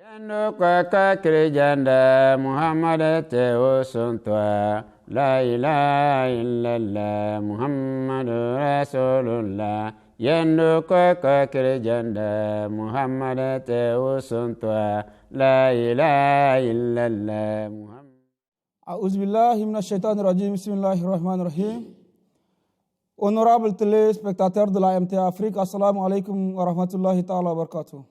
Yendo kwa kakrijanda Muhammad te usuntwa La ilaha illallah Muhammadu Rasulullah Yendo kwa kakrijanda Muhammad te usuntwa La ilaha illallah Muhammad A'udhu billahi minash shaitanir rajim. Bismillahir rahmanir rahim. Honorables téléspectateurs de la MTA Afrique, assalamu alaikum wa rahmatullahi ta'ala wa barakatuh.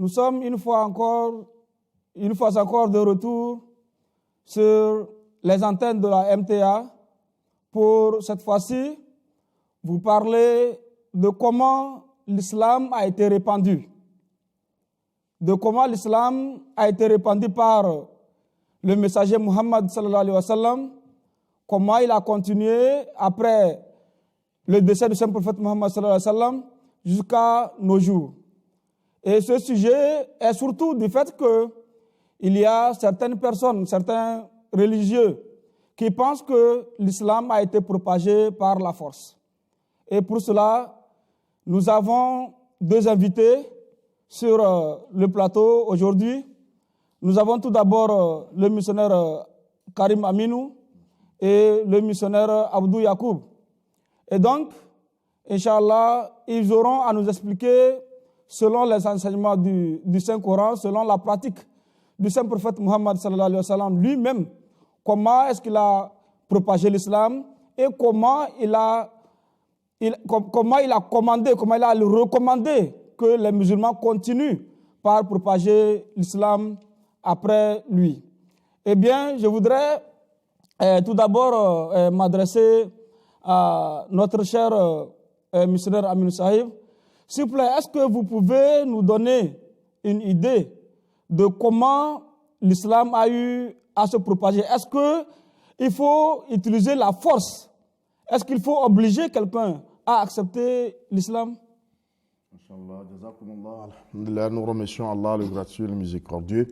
Nous sommes une fois encore de retour sur les antennes de la MTA pour cette fois-ci vous parler de comment l'islam a été répandu. De comment l'islam a été répandu par le messager Muhammad sallallahu alayhi wa sallam, comment il a continué après le décès du saint prophète Muhammad sallallahu alayhi wa sallam jusqu'à nos jours. Et ce sujet est surtout du fait qu'il y a certaines personnes, certains religieux qui pensent que l'islam a été propagé par la force. Et pour cela, nous avons deux invités sur le plateau aujourd'hui. Nous avons tout d'abord le missionnaire Karim Aminou et le missionnaire Abdou Yacoub. Et donc, Inch'Allah, ils auront à nous expliquer, selon les enseignements du Saint-Coran, selon la pratique du Saint-Prophète Muhammad sallallahu alayhi wa sallam lui-même, comment est-ce qu'il a propagé l'islam et comment il a recommandé que les musulmans continuent par propager l'islam après lui. Eh bien, je voudrais tout d'abord m'adresser à notre cher missionnaire Aminou Sahib. S'il vous plaît, est-ce que vous pouvez nous donner une idée de comment l'islam a eu à se propager? Est-ce qu'il faut utiliser la force? Est-ce qu'il faut obliger quelqu'un à accepter l'islam? Inch'Allah, jazakumullah, alhamdulillah, nous remercions Allah, le gratuit, le miséricordieux.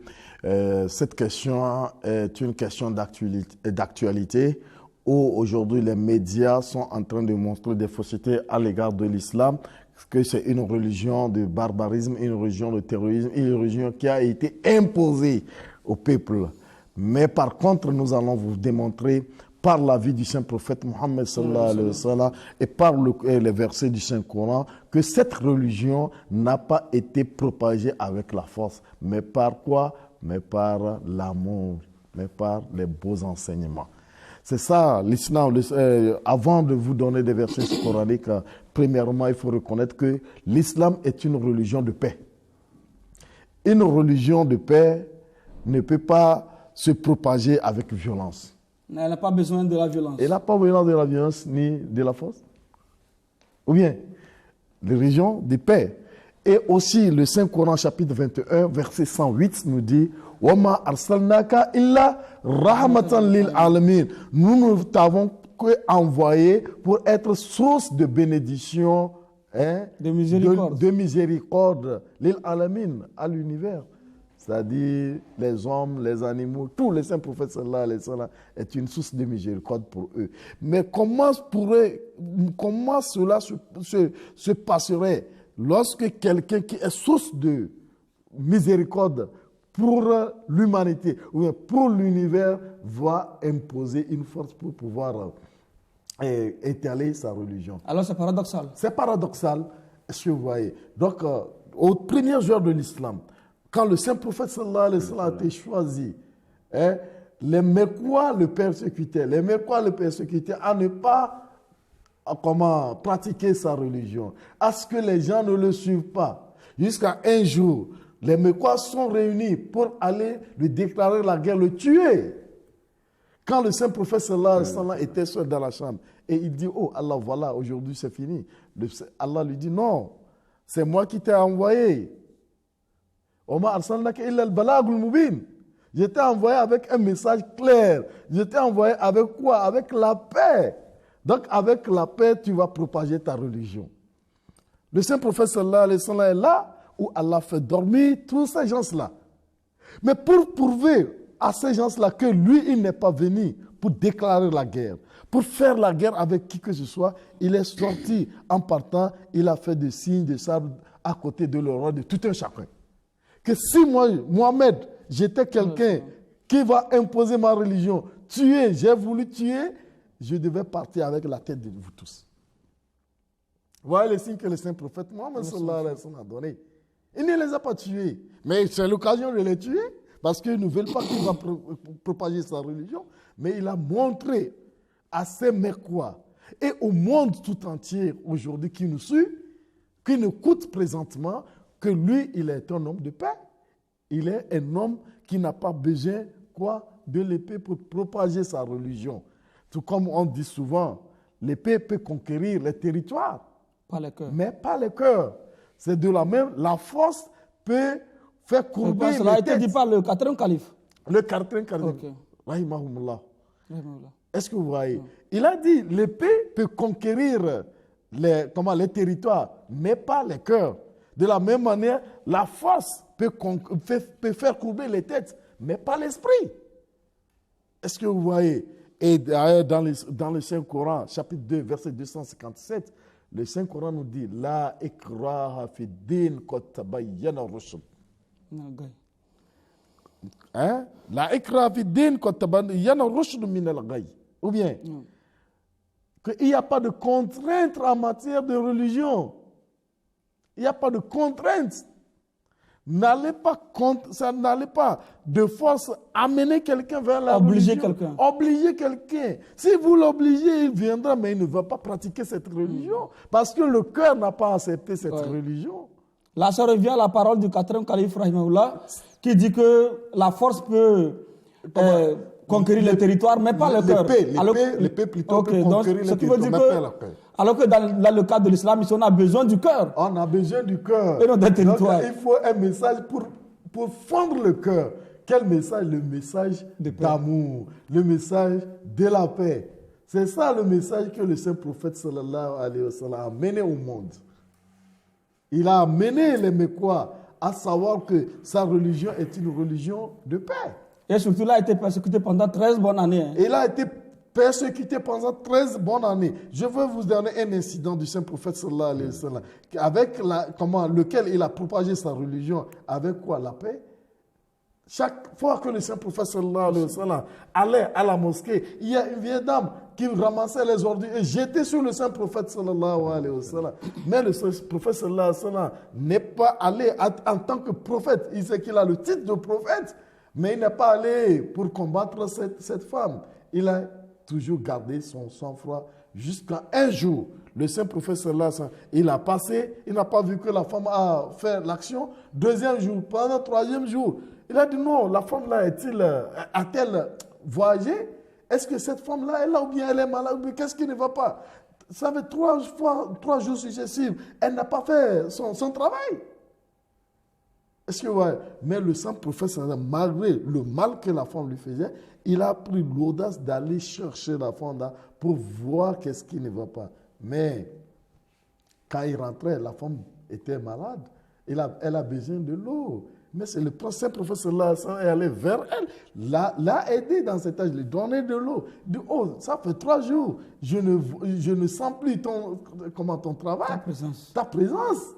Cette question est une question d'actualité où aujourd'hui les médias sont en train de montrer des faussetés à l'égard de l'islam, que c'est une religion de barbarisme, une religion de terrorisme, une religion qui a été imposée au peuple. Mais par contre, nous allons vous démontrer par la vie du saint prophète Mohammed sallallahu alayhi wa sallam et par les versets du Saint-Coran que cette religion n'a pas été propagée avec la force. Mais par quoi? Mais par l'amour, mais par les beaux enseignements. C'est ça, l'islam. Avant de vous donner des versets coraniques, premièrement, il faut reconnaître que l'islam est une religion de paix. Une religion de paix ne peut pas se propager avec violence. Elle n'a pas besoin de la violence. Elle n'a pas besoin de la violence ni de la force. Ou bien, religion de paix. Et aussi, le Saint-Coran, chapitre 21, verset 108, nous dit « Wama arsalnaka illa rahmatan lil alamin » Nous ne t'avons qu'envoyé pour être source de bénédiction, de miséricorde. De miséricorde, lil alamin, à l'univers. C'est-à-dire les hommes, les animaux, tous les saints prophètes sallallahu alayhi wa sallam est une source de miséricorde pour eux. Mais comment cela se passerait lorsque quelqu'un qui est source de miséricorde pour l'humanité ou pour l'univers va imposer une force pour pouvoir étaler sa religion? Alors c'est paradoxal. C'est paradoxal, est-ce que vous voyez? Donc, aux premiers jours de l'islam, quand le saint prophète sallallahu alayhi wa sallam a été choisi, les Mecquois le persécutaient. Les Mecquois le persécutaient à ne pas pratiquer sa religion, à ce que les gens ne le suivent pas. Jusqu'à un jour, les Mecquois sont réunis pour aller lui déclarer la guerre, le tuer. Quand le saint prophète sallallahu alayhi wa sallam était seul dans la chambre, et il dit, oh Allah, voilà, aujourd'hui c'est fini. Allah lui dit, non, c'est moi qui t'ai envoyé. Je t'ai envoyé avec un message clair. Je t'ai envoyé avec quoi? Avec la paix. Donc avec la paix, tu vas propager ta religion. Le saint prophète sallallahu alayhi wa sallam est là où Allah fait dormir tous ces gens-là. Mais pour prouver à ces gens-là que lui, il n'est pas venu pour déclarer la guerre, pour faire la guerre avec qui que ce soit, il est sorti en partant, il a fait des signes de sable à côté de le roi de tout un chacun. Que si moi, Mohamed, j'étais quelqu'un qui va imposer ma religion, tuer, j'ai voulu tuer, je devais partir avec la tête de vous tous. Vous voyez les signes que le saint prophète Mohammed sallallahu alayhi wa sallam a donné. Il ne les a pas tués, mais c'est l'occasion de les tuer parce qu'ils ne veulent pas qu'il va propager sa religion. Mais il a montré à ces Mecquois et au monde tout entier aujourd'hui qui nous suit, qui nous écoute présentement, que lui, il est un homme de paix. Il est un homme qui n'a pas besoin de l'épée pour propager sa religion. Tout comme on dit souvent, l'épée peut conquérir les territoires, Pas le cœur. mais pas le cœur. C'est de la même, la force peut faire courber Cela a les été têtes. dit par le quatrième calife. Le quatrième calife. Ok. Rahimahumullah. Rahimahullah. Est-ce que vous voyez? Il a dit, l'épée peut conquérir les territoires, mais pas les cœurs. De la même manière, la force peut faire courber les têtes, mais pas l'esprit. Est-ce que vous voyez? Et d'ailleurs, dans le Saint-Coran, chapitre 2, verset 257, le Saint-Coran nous dit La ikraha fi din qad tabayyana ar-rushd. Hein? La ikraha fi din qad tabayyana ar-rushd min al-ghayy. Ou bien, qu'il n'y a pas de contrainte en matière de religion. Il n'y a pas de contrainte. Ça n'allait pas de force amener quelqu'un vers la religion. Obliger quelqu'un. Si vous l'obligez, il viendra, mais il ne va pas pratiquer cette religion. Parce que le cœur n'a pas accepté cette religion. Là, ça revient à la parole du quatrième calife, Rahimahullah, qui dit que la force peut conquérir les territoires, mais pas le cœur. L'épée plutôt peut conquérir les territoires, mais pas le cœur. Alors que dans le cadre de l'islam, ici, on a besoin du cœur. On a besoin du cœur. Et non des territoires. Donc, il faut un message pour fondre le cœur. Quel message? Le message d'amour, le message de la paix. C'est ça le message que le saint prophète sallallahu alayhi wa sallam a amené au monde. Il a amené les Mecquois à savoir que sa religion est une religion de paix. Et surtout, il a été persécuté pendant 13 bonnes années. Hein. Il a été persécuté pendant 13 bonnes années. Je veux vous donner un incident du saint prophète sallallahu alayhi wa sallam, avec lequel il a propagé sa religion. Avec quoi? La paix. Chaque fois que le saint prophète sallallahu alayhi wa sallam allait à la mosquée, il y a une vieille dame qui ramassait les ordures et jetait sur le saint prophète sallallahu alayhi wa sallam. Mais le saint prophète sallallahu alayhi wa sallam n'est pas allé en tant que prophète. Il sait qu'il a le titre de prophète, mais il n'est pas allé pour combattre cette femme. Il a toujours gardé son sang-froid jusqu'à un jour. Le saint prophète sallallahu alayhi wa sallam, il a passé, il n'a pas vu que la femme a fait l'action. Deuxième jour, pendant troisième jour, il a dit non, la femme-là a-t-elle voyagé? Est-ce que cette femme-là est là ou bien elle est malade? Qu'est-ce qui ne va pas? Ça fait 3 jours successifs, elle n'a pas fait son travail. Est-ce que vous voyez? Mais le saint prophète, malgré le mal que la femme lui faisait, il a pris l'audace d'aller chercher la femme là pour voir qu'est-ce qui ne va pas. Mais quand il rentrait, la femme était malade. Elle a besoin de l'eau. Mais c'est le saint prophète là, est allé vers elle, l'a aidé dans cet âge, lui donner de l'eau. Il dit, oh, ça fait 3 jours, je ne sens plus ton travail, ta présence.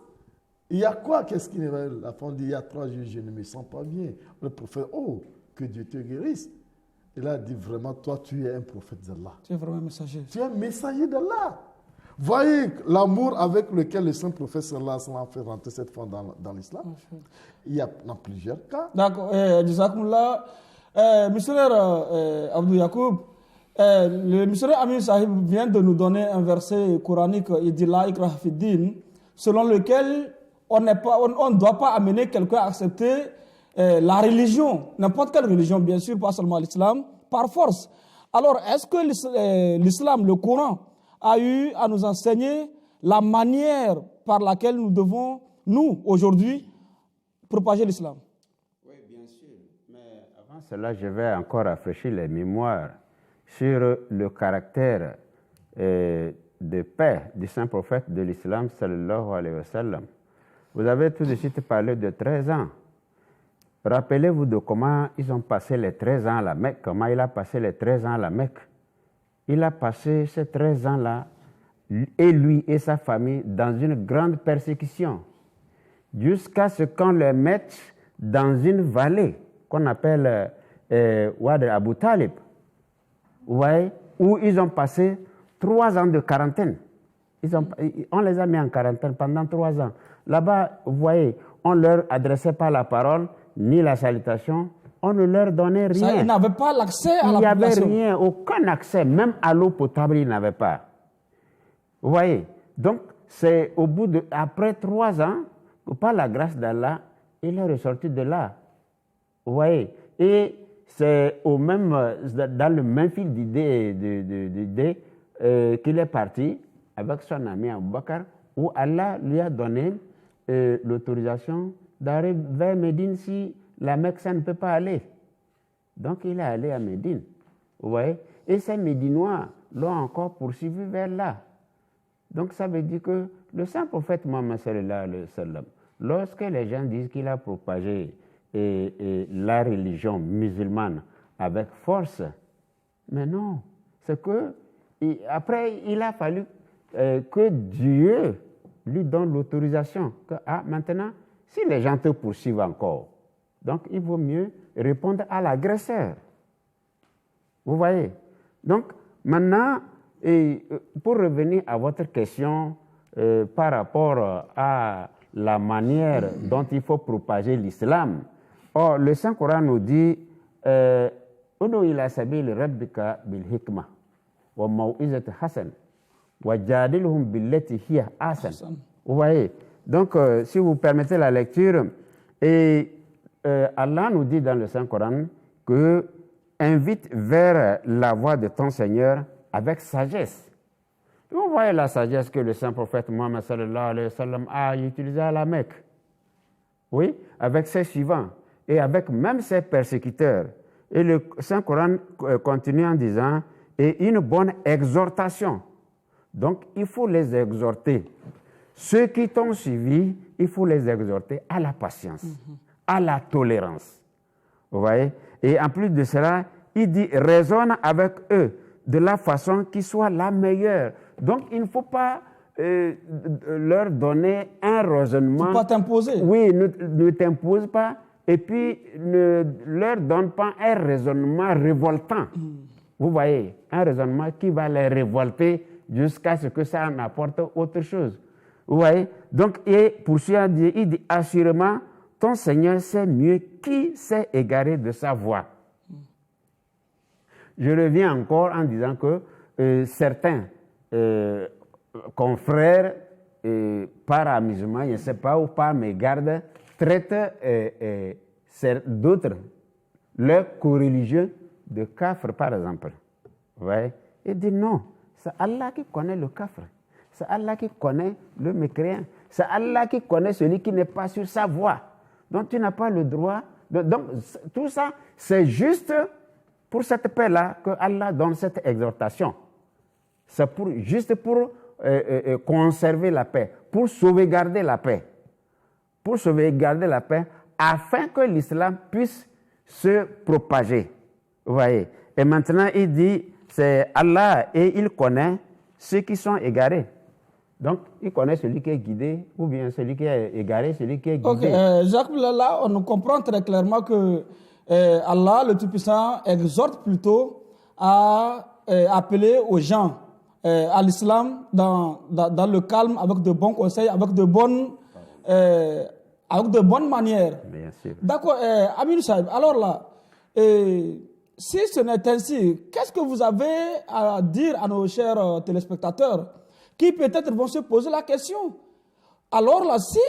Il y a quoi? Qu'est-ce qui ne va? La femme dit, il y a 3 jours, je ne me sens pas bien. Le prophète, oh, que Dieu te guérisse. Il a dit, vraiment, toi, tu es un prophète d'Allah. Tu es vraiment un messager. Tu es un messager d'Allah. Voyez l'amour avec lequel le saint prophète sallallahu alayhi wa sallam a fait rentrer cette femme dans l'islam. Il y a dans plusieurs cas. D'accord. Jazakumullah. Missionnaire Abdou Yacoub, le missionnaire Amin Sahib vient de nous donner un verset coranique, il dit La ikraha fi din, selon lequel on ne doit pas amener quelqu'un à accepter la religion, n'importe quelle religion, bien sûr, pas seulement l'islam, par force. Alors, est-ce que l'islam, le Coran, a eu à nous enseigner la manière par laquelle nous devons, nous, aujourd'hui, propager l'islam? Oui, bien sûr. Mais avant cela, je vais encore rafraîchir les mémoires sur le caractère de paix du saint prophète de l'islam, sallallahu alayhi wa sallam. Vous avez tout de suite parlé de 13 ans. Rappelez-vous de comment ils ont passé les 13 ans à la Mecque, comment il a passé les 13 ans à la Mecque. Il a passé ces 13 ans-là, et lui et sa famille, dans une grande persécution. jusqu'à ce qu'on les mette dans une vallée qu'on appelle Wad Abu Talib. Vous voyez, où ils ont passé 3 ans de quarantaine. On les a mis en quarantaine pendant 3 ans. Là-bas, vous voyez, on ne leur adressait pas la parole, ni la salutation, on ne leur donnait rien. Ça, ils n'avaient pas l'accès à la population. Il n'y avait rien, aucun accès, même à l'eau potable, ils n'avaient pas. Vous voyez, donc c'est après 3 ans, par la grâce d'Allah, il est ressorti de là. Vous voyez, et c'est dans le même fil d'idée qu'il est parti avec son ami Abu Bakr, où Allah lui a donné l'autorisation d'arriver vers Médine si la Mecque, ça ne peut pas aller. Donc il est allé à Médine. Vous voyez, et ces Médinois l'ont encore poursuivi vers là. Donc ça veut dire que le saint prophète Mohammed sallallahu alayhi wa sallam, lorsque les gens disent qu'il a propagé la religion musulmane avec force, mais non, c'est que après il a fallu que Dieu lui donne l'autorisation. Que, maintenant, si les gens te poursuivent encore, donc il vaut mieux répondre à l'agresseur. Vous voyez? Donc maintenant, pour revenir à votre question par rapport à la manière dont il faut propager l'islam, le Saint-Coran nous dit Udu ila sabil rabbika bil hikma wa mau'izati hasan wa jadilhum billati hiya ahsan. Vous voyez? Donc, si vous permettez la lecture, Allah nous dit dans le Saint-Coran que invite vers la voie de ton Seigneur avec sagesse. Vous voyez la sagesse que le Saint-Prophète Mohammed sallallahu alayhi wa sallam a utilisée à la Mecque. Oui, avec ses suivants et avec même ses persécuteurs. Et le Saint-Coran continue en disant « et une bonne exhortation ». Donc, il faut les exhorter. Ceux qui t'ont suivi, il faut les exhorter à la patience, à la tolérance. Vous voyez? Et en plus de cela, il dit « raisonne avec eux de la façon qui soit la meilleure ». Donc, il ne faut pas leur donner un raisonnement. Ne pas t'imposer. Oui, ne t'impose pas. Et puis, ne leur donne pas un raisonnement révoltant. Vous voyez, un raisonnement qui va les révolter jusqu'à ce que ça en apporte autre chose. Vous voyez? Donc, et poursuit à dire, il dit, assurément, ton Seigneur sait mieux qui s'est égaré de sa voie. Je reviens encore en disant que certains confrères, par amusement, je ne sais pas, ou par mégarde, traitent d'autres, leurs co-religieux, de kafr, par exemple. Ouais. Il dit non, c'est Allah qui connaît le kafr. C'est Allah qui connaît le mécréant. C'est Allah qui connaît celui qui n'est pas sur sa voie. Donc tu n'as pas le droit. Donc tout ça, c'est juste pour cette paix-là que Allah donne cette exhortation. C'est juste pour conserver la paix, pour sauvegarder la paix. Pour sauvegarder la paix, afin que l'islam puisse se propager. Vous voyez? Et maintenant, il dit, c'est Allah et il connaît ceux qui sont égarés. Donc, il connaît celui qui est guidé ou bien celui qui est égaré, celui qui est guidé. Ok, Jacques, là, on comprend très clairement que Allah, le Tout-Puissant, exhorte plutôt à appeler aux gens à l'islam dans le calme, avec de bons conseils, avec de bonnes manières. Bien sûr. D'accord, Amin Saïb, alors là, si ce n'est ainsi, qu'est-ce que vous avez à dire à nos chers téléspectateurs qui peut-être vont se poser la question? Alors là, si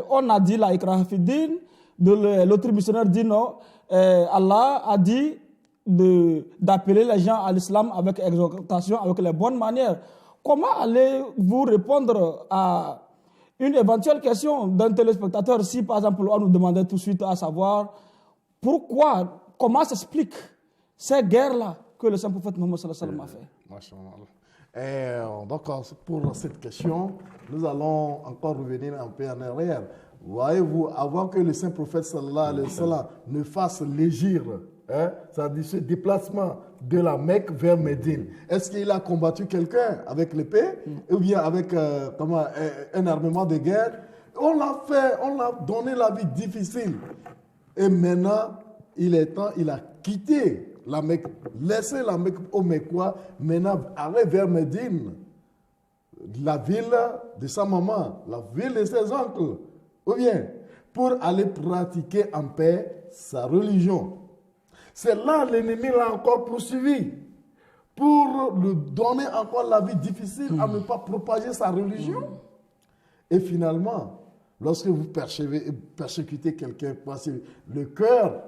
on a dit la Ikrah Fiddin, l'autre missionnaire dit non, Allah a dit d'appeler les gens à l'islam avec exhortation, avec les bonnes manières. Comment allez-vous répondre à une éventuelle question d'un téléspectateur si, par exemple, on nous demandait tout de suite à savoir pourquoi, comment s'explique ces guerres-là que le Saint-Prophète Mohammed sallallahu alayhi wa sallam a fait? Donc, pour cette question, nous allons encore revenir un peu en arrière. Voyez-vous, avant que le Saint-Prophète sallallahu alayhi wa sallam ne fasse l'hégire, c'est-à-dire ce déplacement de la Mecque vers Médine, est-ce qu'il a combattu quelqu'un avec l'épée ou bien avec un armement de guerre? On l'a donné la vie difficile. Et maintenant, il a quitté la Mecque, laissé la Mecque au Mecquois, maintenant aller vers Médine, la ville de sa maman, la ville de ses oncles, ou bien pour aller pratiquer en paix sa religion. C'est là l'ennemi l'a encore poursuivi, pour lui donner encore la vie difficile à ne pas propager sa religion. Et finalement, lorsque vous persécutez quelqu'un, le cœur,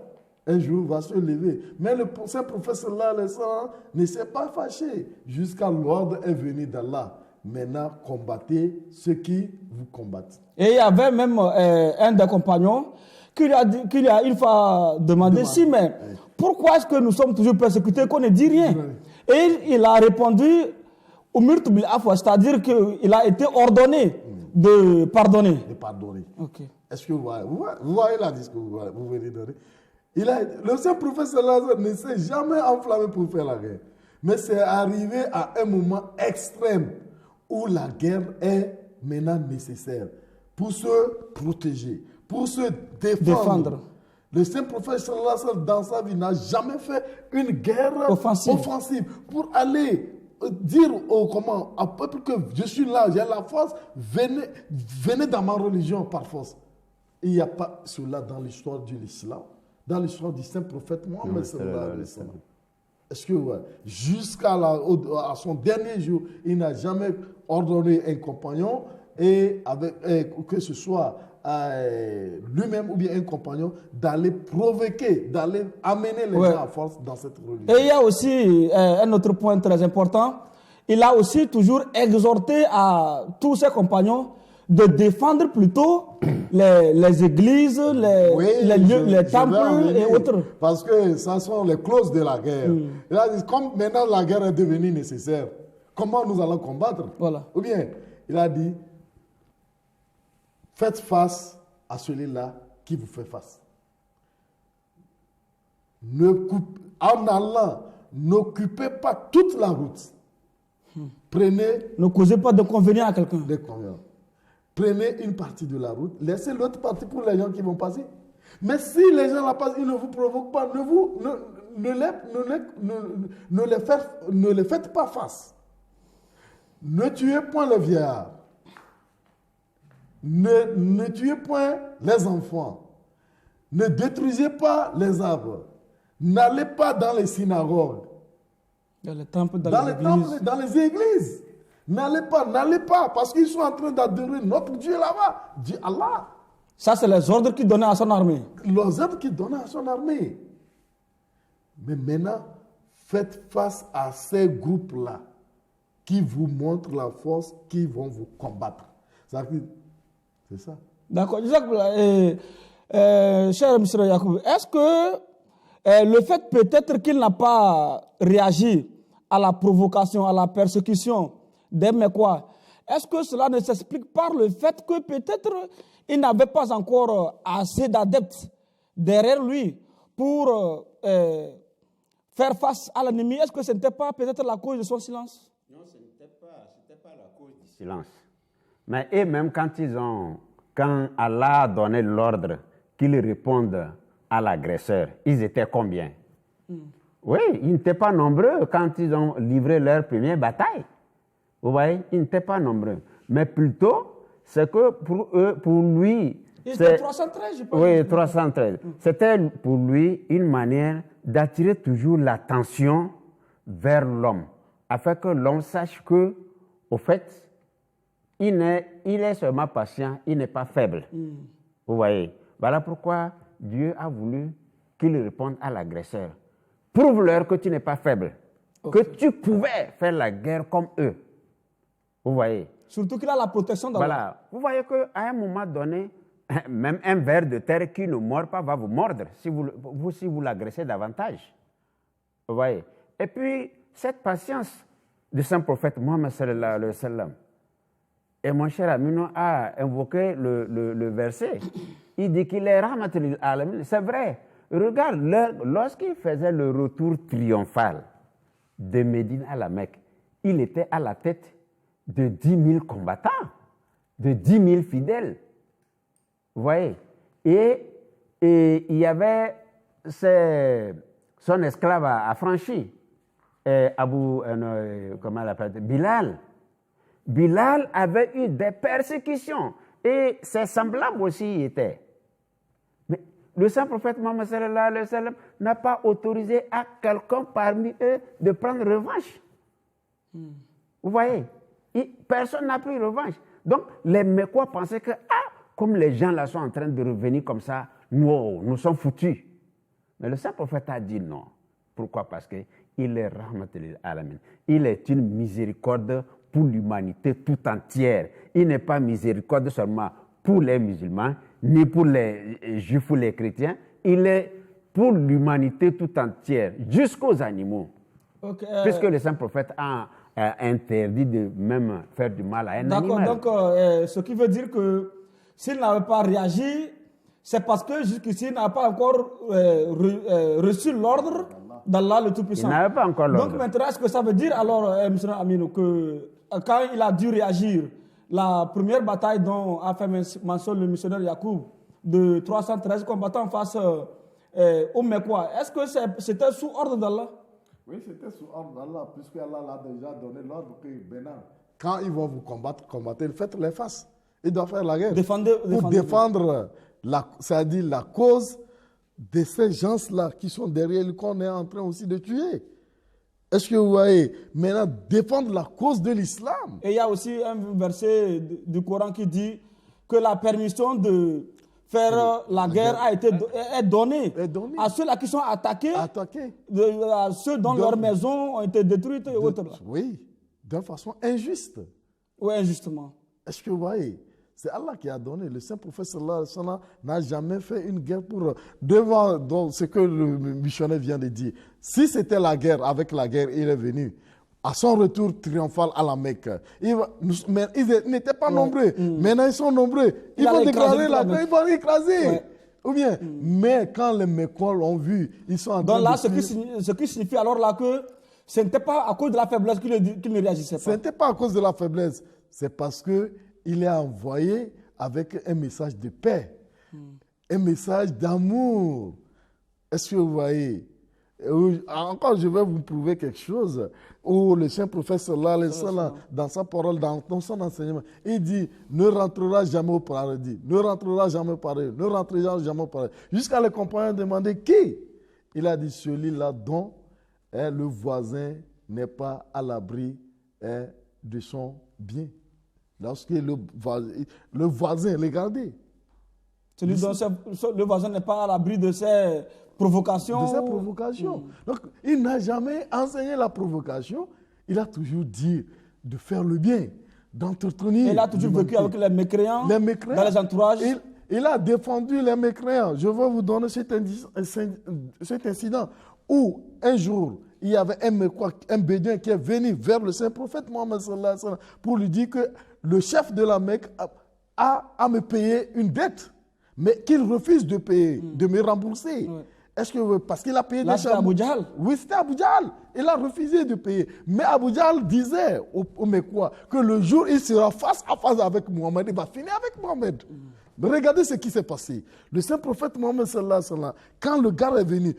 un jour, va se lever. Mais le saint prophète sallallahu alayhi wa sallam ne s'est pas fâché jusqu'à l'ordre est venu d'Allah. Maintenant, combattez ceux qui vous combattent. Et il y avait même un des compagnons qui lui a une fois demandé si, mais pourquoi est-ce que nous sommes toujours persécutés qu'on ne dit rien? Et il a répondu au murte bil afwa, c'est-à-dire qu'il a été ordonné de pardonner. De pardonner. Okay. Est-ce que vous voyez la discours que vous venez de donner? Le saint prophète sallallahu ne s'est jamais enflammé pour faire la guerre. Mais c'est arrivé à un moment extrême où la guerre est maintenant nécessaire pour se protéger, pour se défendre. Le saint prophète sallallahu dans sa vie n'a jamais fait une guerre offensive pour aller dire au peuple que je suis là, j'ai la force, venez dans ma religion par force. Il n'y a pas cela dans l'histoire de l'islam, dans l'histoire du saint prophète Mohammed sallallahu alayhi wa sallam. Est-ce que jusqu'à son dernier jour, il n'a jamais ordonné un compagnon que ce soit lui-même ou bien un compagnon d'aller provoquer, d'aller amener les gens à force dans cette religion. Et il y a aussi un autre point très important. Il a aussi toujours exhorté à tous ses compagnons de défendre plutôt les églises, les temples et autres. Parce que ça sont les clauses de la guerre. Il a dit, comme maintenant la guerre est devenue nécessaire, comment nous allons combattre? Ou bien, il a dit, faites face à celui-là qui vous fait face. En allant, n'occupez pas toute la route. Ne causez pas d'inconvénients à quelqu'un. Prenez une partie de la route, laissez l'autre partie pour les gens qui vont passer. Mais si les gens la passent, ils ne vous provoquent pas, ne les faites pas face. Ne tuez point les vieillards. Ne tuez point les enfants. Ne détruisez pas les arbres. N'allez pas dans les synagogues. Dans les temples, dans les églises. N'allez pas, parce qu'ils sont en train d'adorer notre Dieu là-bas, Dieu Allah. Ça, c'est les ordres qu'il donnait à son armée. Les ordres qu'il donnait à son armée. Mais maintenant, faites face à ces groupes-là qui vous montrent la force, qui vont vous combattre. C'est ça. D'accord. Cher M. Yacoub, est-ce que le fait peut-être qu'il n'a pas réagi à la provocation, à la persécution des Mecquois, est-ce que cela ne s'explique par le fait que peut-être il n'avait pas encore assez d'adeptes derrière lui pour faire face à l'ennemi? Est-ce que ce n'était pas peut-être la cause de son silence? Non, ce n'était pas la cause du silence. Mais eux-mêmes, quand Allah a donné l'ordre qu'ils répondent à l'agresseur, ils étaient combien? Oui, ils n'étaient pas nombreux quand ils ont livré leur première bataille. Vous voyez, ils n'étaient pas nombreux. Mais plutôt, c'est que pour lui... C'était 313, je pense. Oui, 313. C'était pour lui une manière d'attirer toujours l'attention vers l'homme, afin que l'homme sache que, au fait, il est seulement patient, il n'est pas faible. Vous voyez, voilà pourquoi Dieu a voulu qu'il réponde à l'agresseur. Prouve-leur que tu n'es pas faible, que tu pouvais faire la guerre comme eux. Vous voyez. Surtout qu'il a la protection d'Allah. Voilà. Vous voyez qu'à un moment donné, même un ver de terre qui ne mord pas va vous mordre si vous l'agressez davantage. Vous voyez. Et puis, cette patience du saint prophète Mohammed sallallahu alayhi wa sallam. Et mon cher Amino a invoqué le verset. Il dit qu'il est rahmatul alamin. C'est vrai. Regarde, lorsqu'il faisait le retour triomphal de Médine à la Mecque, il était à la tête de 10 000 combattants, de 10 000 fidèles. Vous voyez? Et il y avait son esclave affranchi, comment elle appelle, Bilal. Bilal avait eu des persécutions et ses semblables aussi y étaient. Mais le saint prophète Mohammed sallallahu alayhi wa sallam n'a pas autorisé à quelqu'un parmi eux de prendre revanche. Vous voyez? Personne n'a pris revanche. Donc les Mécois pensaient que, comme les gens là sont en train de revenir comme ça, nous sommes foutus. Mais le saint prophète a dit non. Pourquoi? Parce qu'il est rahmatul alamin. Il est une miséricorde pour l'humanité tout entière. Il n'est pas miséricorde seulement pour les musulmans, ni pour les juifs ou les chrétiens. Il est pour l'humanité tout entière, jusqu'aux animaux. Okay. Puisque le saint prophète a interdit de même faire du mal à un animal. Donc, ce qui veut dire que s'il n'avait pas réagi, c'est parce que jusqu'ici, il n'a pas encore reçu l'ordre d'Allah le Tout-Puissant. Il n'avait pas encore l'ordre. Donc maintenant, est-ce que ça veut dire alors, M. Aminou, que quand il a dû réagir, la première bataille dont a fait mention le missionnaire Yacoub, de 313 combattants face aux Mécois, est-ce que c'était sous ordre d'Allah? Oui, c'était sous ordre d'Allah, puisque Allah l'a déjà donné l'ordre que maintenant, quand ils vont vous combattre, combattez, faites-les face. Ils doivent faire la guerre. Pour défendre c'est-à-dire la cause de ces gens-là qui sont derrière lui, qu'on est en train aussi de tuer. Est-ce que vous voyez? Maintenant, défendre la cause de l'islam. Et il y a aussi un verset du Coran qui dit que la permission de faire la guerre est donnée à ceux-là qui sont attaqués. À ceux dont leurs maisons ont été détruites et autres. Oui, d'une façon injuste. Oui, injustement. Est-ce que vous voyez? C'est Allah qui a donné. Le saint prophète sallallahu alayhi wa sallam n'a jamais fait une guerre devant ce que le missionnaire vient de dire. Si c'était la guerre, avec la guerre, il est venu à son retour triomphal à la Mecque. Mais ils n'étaient pas nombreux. Maintenant, ils sont nombreux. Ils vont déclarer la guerre, ils vont l'écraser. Ouais. Ou bien, mais quand les Mécois l'ont vu, ils sont en train de... Donc là, ce qui signifie alors là que ce n'était pas à cause de la faiblesse qu'il ne réagissait pas. Ce n'était pas à cause de la faiblesse. C'est parce qu'il est envoyé avec un message de paix, un message d'amour. Est-ce que vous voyez? Encore, je vais vous prouver quelque chose où le saint prophète sallallahu alayhi wa sallam, dans sa parole, dans son enseignement, il dit ne rentrera jamais au paradis, ne rentrera jamais au paradis, ne rentrera jamais au paradis. Jusqu'à les compagnons demander qui? Il a dit celui-là dont le voisin n'est pas à l'abri de son bien. Lorsque le voisin, regardez. Celui dont le voisin n'est pas à l'abri de ses provocations. De ses provocations. Donc, il n'a jamais enseigné la provocation. Il a toujours dit de faire le bien, d'entretenir. Il a toujours vécu avec les mécréants dans les entourages. Il a défendu les mécréants. Je vais vous donner cet incident où un jour, il y avait un bédouin qui est venu vers le saint prophète Mohammed sallallahu alayhi wa sallam pour lui dire que le chef de la Mecque a à me payer une dette, mais qu'il refuse de payer, de me rembourser. Oui. Est-ce que parce qu'il a payé des sommes? Abu Jahl. Oui, c'était Abu Jahl. Il a refusé de payer. Mais Abu Jahl disait aux Mécois que le jour où il sera face à face avec Mohammed, il va finir avec Mohammed. Regardez ce qui s'est passé. Le saint prophète Mohammed sallallahu alayhi wa sallam, quand le gars est venu,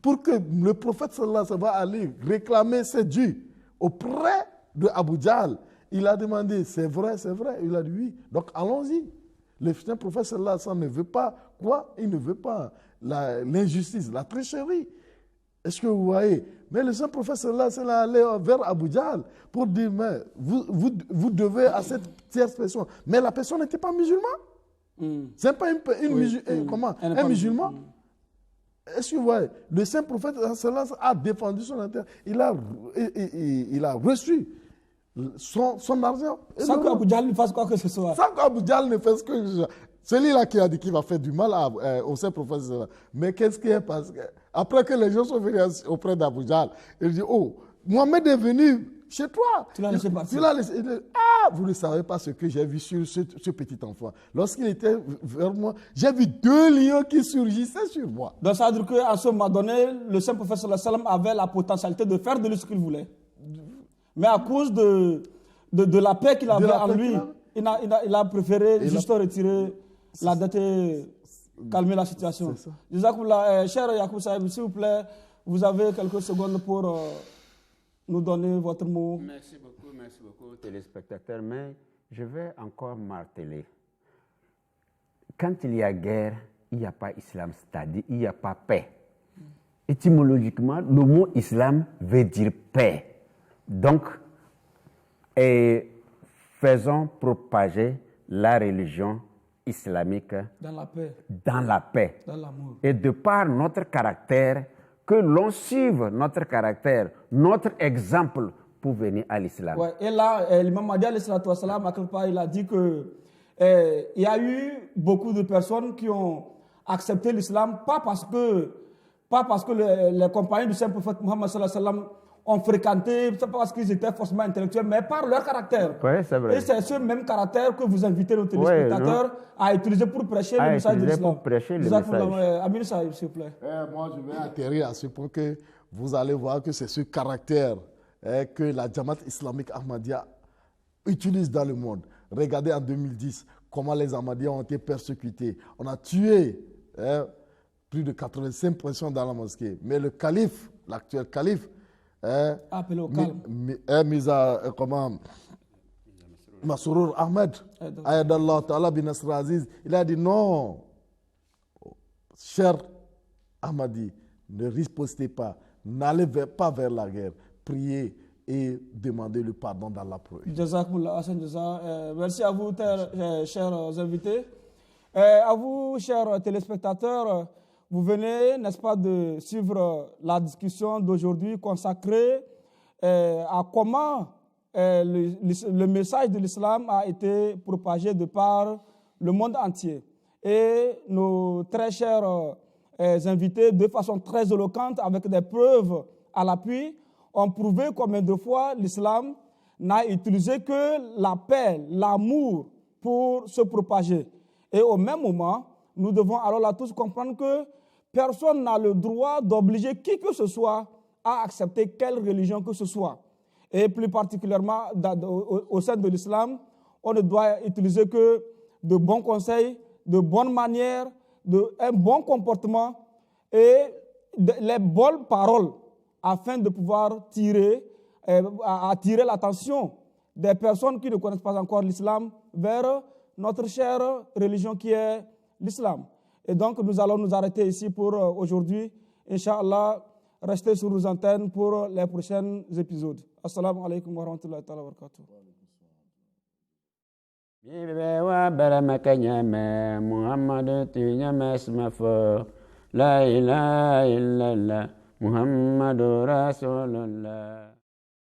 pour que le prophète sallallahu alayhi wa sallam va aller réclamer ses dûs auprès de Abu Jahl, il a demandé, c'est vrai, c'est vrai. Il a dit oui. Donc allons-y. Le saint prophète sallallahu alayhi wa sallam ne veut pas quoi? Il ne veut pas l'injustice, la tricherie. Est-ce que vous voyez? Mais le saint prophète sallallahu alayhi wa sallam allait vers Abu Jahl pour dire, mais vous devez à cette tierce personne. Mais la personne n'était pas musulmane. Ce n'est pas un musulman. Est-ce que vous voyez? Le saint prophète a défendu son intérêt. Il a reçu son argent. Sans qu'Abu Jahl ne fasse quoi que ce soit. Sans qu'Abu Jahl ne fasse quoi que ce soit. Celui-là qui a dit qu'il va faire du mal au saint prophète. Mais qu'est-ce qui est passé? Après que les gens sont venus auprès d'Abu Jahl, il dit, oh, Mohamed est venu chez toi. Tu l'as laissé passer. Vous ne savez pas ce que j'ai vu sur ce petit enfant. Lorsqu'il était vers moi, j'ai vu 2 lions qui surgissaient sur moi. Donc ça veut dire qu'à ce moment donné, le saint prophète sallallahu alayhi wa sallam avait la potentialité de faire de lui ce qu'il voulait. Mais à cause de la paix qu'il avait en lui, il a préféré juste retirer la dette et calmer la situation. Cher Yacoub Saïb, s'il vous plaît, vous avez quelques secondes pour nous donner votre mot. Merci beaucoup, téléspectateurs. Mais je vais encore marteler. Quand il y a guerre, il n'y a pas islam, c'est-à-dire il n'y a pas paix. Étymologiquement, le mot islam veut dire paix. Donc, faisons propager la religion islamique dans la paix, dans l'amour. Et de par notre caractère, que l'on suive notre caractère, notre exemple pour venir à l'islam. Ouais, et là, l'imam Mahdi alayhi salatu wassalam, à quelque part, il a dit que il y a eu beaucoup de personnes qui ont accepté l'islam, pas parce que les compagnons du Saint-Prophète Muhammad sallallahu alayhi wa sallam ont fréquenté, pas parce qu'ils étaient forcément intellectuels, mais par leur caractère. Oui, c'est vrai. Et c'est ce même caractère que vous invitez nos téléspectateurs à utiliser pour prêcher le message de l'islam. Pour prêcher le message. Amine Saïb, s'il vous plaît. Moi, je vais atterrir à ce point que vous allez voir que c'est ce caractère que la Jamaat islamique Ahmadiyya utilise dans le monde. Regardez en 2010 comment les Ahmadiyya ont été persécutés. On a tué plus de 85% dans la mosquée. Mais le calife, l'actuel calife, appelé au calme. Masrour Ahmed, Ayadallah Ta'ala bin Nasr Aziz, il a dit non, cher Ahmadi, ne rispostez pas, n'allez pas vers la guerre, priez et demandez le pardon d'Allah pour eux. Merci à vous, chers invités. À vous, chers téléspectateurs, vous venez, n'est-ce pas, de suivre la discussion d'aujourd'hui consacrée à comment le message de l'islam a été propagé de par le monde entier. Et nos très chers invités, de façon très éloquente, avec des preuves à l'appui, ont prouvé combien de fois l'islam n'a utilisé que la paix, l'amour pour se propager. Et au même moment, nous devons alors là tous comprendre que personne n'a le droit d'obliger qui que ce soit à accepter quelle religion que ce soit. Et plus particulièrement au sein de l'islam, on ne doit utiliser que de bons conseils, de bonnes manières, un bon comportement et les bonnes paroles afin de pouvoir attirer l'attention des personnes qui ne connaissent pas encore l'islam vers notre chère religion qui est l'islam. Et donc, nous allons nous arrêter ici pour aujourd'hui. Inch'Allah, restez sur nos antennes pour les prochains épisodes. Assalamu alaikum wa rahmatullahi wa barakatuh. La ilaha illallah Muhammadur Rasulullah.